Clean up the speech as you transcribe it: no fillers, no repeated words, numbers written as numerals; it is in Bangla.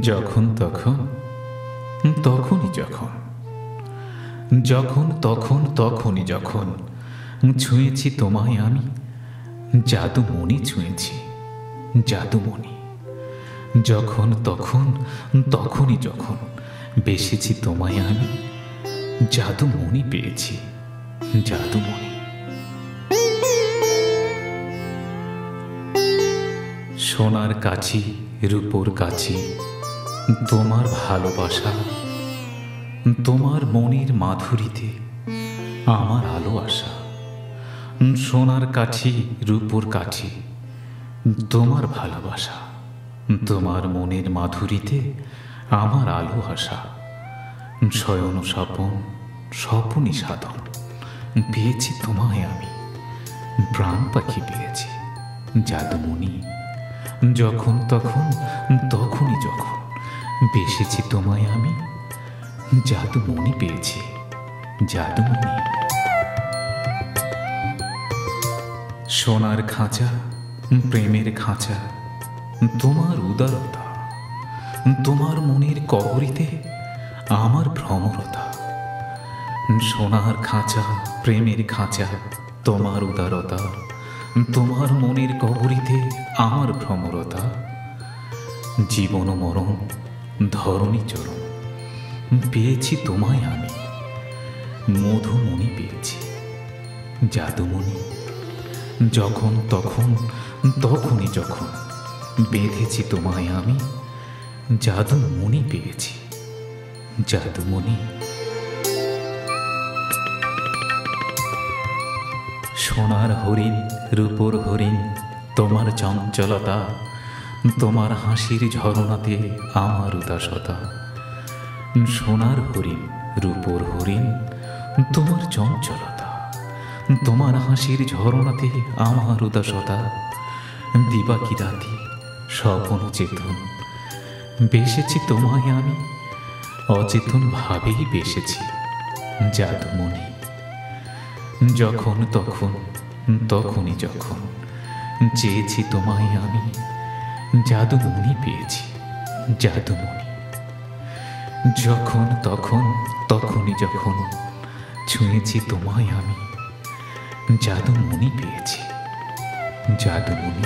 যখন তখন তখনই যখন যখন তখন তখনই যখন ছুঁয়েছি তোমায় আমি জাদুমণি ছুঁয়েছি জাদুমণি। যখন তখন তখনই যখন বেসেছি তোমায় আমি জাদুমণি পেয়েছি জাদুমণি। সোনার কাছি রূপোর কাছি তোমার ভালোবাসা, তোমার মনের মাধুরীতে আমার আলো আসা। সোনার কাছি রূপোর কাছি তোমার ভালোবাসা, তোমার মনের মাধুরীতে আমার আলো আসা। শয়ন স্বপন স্বপনই সাধন পেয়েছি তোমায় আমি প্রাণ পাখি পেয়েছি জাদুমণি। যখন তখন তখনই যখন বেসেছি তোমায় আমি জাদুমণি পেয়েছি জাদুমণি। সোনার খাঁচা প্রেমের খাঁচা তোমার উদারতা, তোমার মনের কবরীতে আমার ভ্রমরতা। সোনার খাঁচা প্রেমের খাঁচা তোমার উদারতা, তোমার মনের কবরীতে আমার ভ্রমরতা। জীবন মরণ ধরণী চরণ পেয়েছি তোমায় আমি মধুমণি পেয়েছি জাদুমণি। যখন তখন তখনই যখন বেঁধেছি তোমায় আমি জাদুমণি পেয়েছি জাদুমণি। সোনার হরিণ রূপোর হরিণ তোমার চঞ্চলতা, তোমার হাসির ঝরনাতে আমার উদাসতা। সোনার হরিণ রূপোর হরিণ তোমার চঞ্চলতা, তোমার হাসির ঝরনাতে আমার উদাসতা। দিবাকি রাতে স্বপন চেতন বেসেছি তোমায় আমি অচেতন ভাবেই বেসেছি জাদুমণি। যখন তখন তখনই যখন চেয়েছি তোমায় আমি জাদুমণি পেয়েছি জাদুমণি। যখন তখন তখনই যখন ছুঁয়েছি তোমায় আমি জাদুমণি পেয়েছি জাদুমণি।